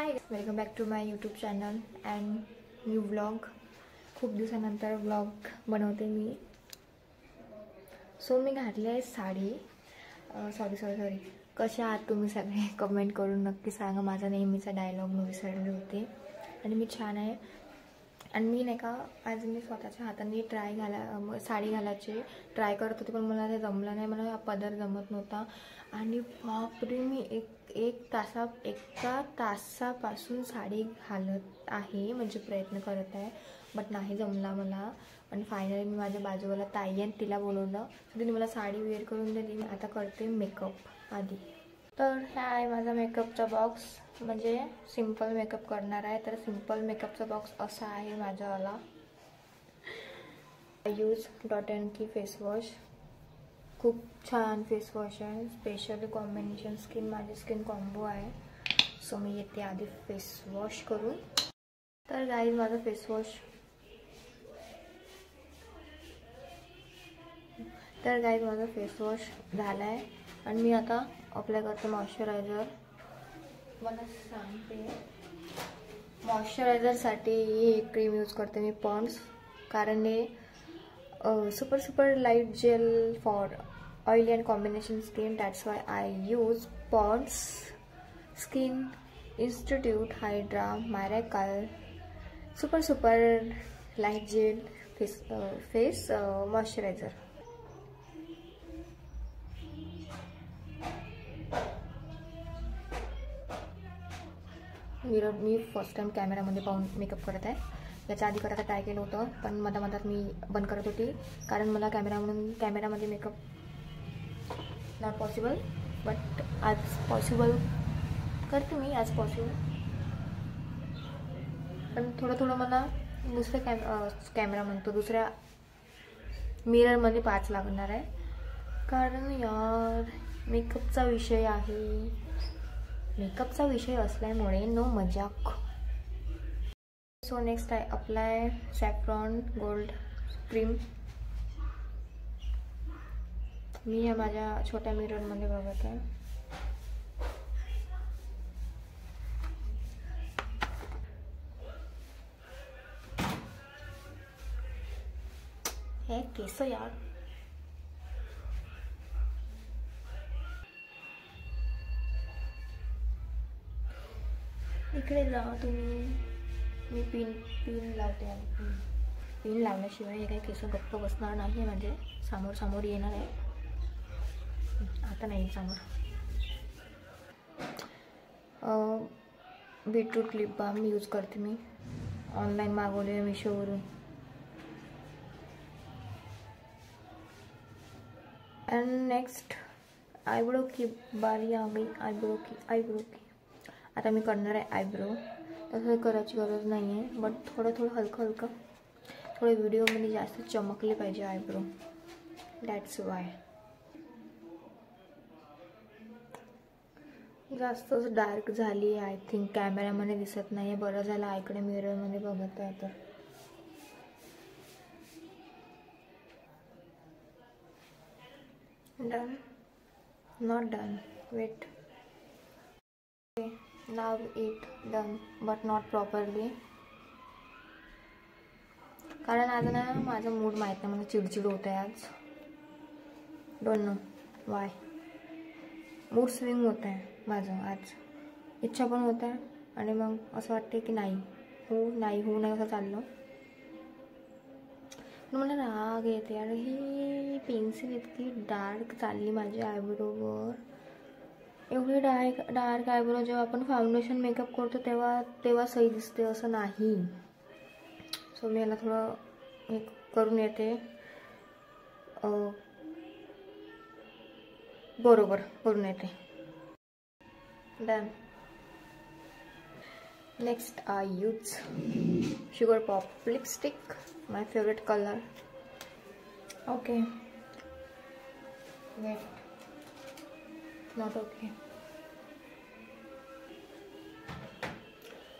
High, welcome back to my YouTube channel and new vlog. खूप दिवसानंतर vlog बनवते मी. So मी घातली आहे साडी. सॉरी कशा आहात तुम्ही सगळे? कमेंट करून नक्की सांगा. माझा नेहमीचा डायलॉग मी विसरले होते आणि मी छान आहे. आणि मी नाही का आज मी स्वतःच्या हाताने साडी घालायची ट्राय करत होते, पण मला ते जमलं नाही. मला हा पदर जमत नव्हता आणि बापरे मी एका तासापासून साडी घालत आहे, म्हणजे प्रयत्न करत आहे, बट नाही जमला मला. आणि फायनली मी माझ्या बाजूला ताई आहे, तिला बोलवलं. तिने मला साडी वेअर करून दिली. मी आता करते मेकअप आधी. तर हा आहे माझा मेकअपचा बॉक्स, म्हणजे सिंपल मेकअप करणार आहे. तर सिंपल मेकअपचा बॉक्स असा आहे माझावाला. आय यूज डॉट अँड की फेस वॉश. खूप छान फेस वॉश आहे, स्पेशली कॉम्बिनेशन स्किन, माझी स्किन कॉम्बो आहे. सो मी येते आधी फेस वॉश करून. तर गाईज माझा फेस वॉश झाला आहे आणि मी आता अप्लाय करते मॉइश्चरायझर. मला सांगते मॉइश्चरायझरसाठी ही क्रीम यूज करते मी, पॉन्ड्स. कारण हे super light gel for oily and combination skin. That's why I use Pond's skin institute hydra miracle super light gel face moisturiser. मी फर्स्ट टाइम कॅमेरामध्ये पाहून मेकअप करत आहे. याच्या आधी करायला ट्राय केलं होतं, पण मधात मी बंद करत होती, कारण मला कॅमेरामध्ये मेकअप नॉट पॉसिबल. बट आज पॉसिबल करते मी, आज पॉसिबल. पण थोडं मला दुसऱ्या मिररमध्ये पाच लागणार आहे, कारण यार मेकअपचा विषय असल्यामुळे नो मजाक. So next I apply saffron gold cream. मी हे माझ्या छोट्या मिररमध्ये बघत आहे. हे केस यार, इकडे जा तुम्ही. मी पिन लावते आणि पिन लावल्याशिवाय हे काही केस गप्प बसणार नाही. म्हणजे समोर येणार आहे. आता नाही समोर. बीटरूट लिप बाम यूज करते मी, ऑनलाईन मागवले मिशोवरून. अँड नेक्स्ट आयब्रो की बारी आ गई. आयब्रो की आता मी करणार आहे आयब्रो. तसं करायची गरज नाही आहे, बट थोडं हलकं थोडं व्हिडिओमध्ये जास्त चमकले पाहिजे आयब्रो. That's why. जास्तच डार्क झाली आय थिंक, कॅमेरामध्ये दिसत नाही आहे. बरं झालं आईकडे मिररमध्ये बघत आहे. तर done, not done, wait. Now it done but not properly. कारण आज ना माझा मूड माहीत नाही, मला चिडचिड होत आहे आज. Don't know Y. Mood swing होत आहे माझं आज. इच्छा पण होत आहे आणि मग असं वाटते की नाही होऊ असं चाललं. मला राग येते यार. ही पेन्सिल इतकी डार्क चालली माझ्या आयब्रोवर. एवढी डार्क आयब्रो जेव्हा आपण फाउंडेशन मेकअप करतो तेव्हा सही दिसते, असं नाही. सो मी याला थोडं हे करून येते, बरोबर करून येते. Done. Next I use Sugar Pop lipstick, my favourite colour. Okay, wait, not okay.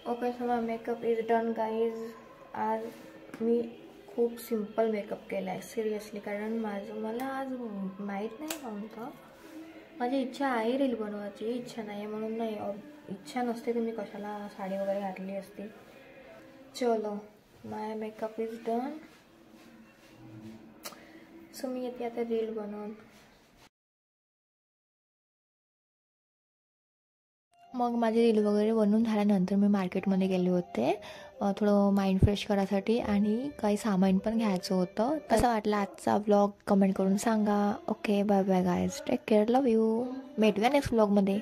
Okay, so my makeup is done guys. आज मी खूप सिंपल मेकअप केला आहे सिरियसली, कारण मला आज माहीत नाही कोणतं. माझी इच्छा आहे रील बनवायची, इच्छा नाही म्हणून नाही. इच्छा नसते तर मी कशाला साडी वगैरे घातली असते. चलो माय मेकअप इज डन. सो मी येते आता रील बनवून. मग माझे रील वगैरे बनवून झाल्यानंतर मी मार्केटमध्ये गेले होते थोडं माइंड फ्रेश करायसाठी आणि काही सामान पण घ्यायचं होतं. कसं वाटलं आजचा व्लॉग कमेंट करून सांगा. Okay bye bye guys, take care, love you. भेटूया नेक्स्ट व्लॉगमध्ये.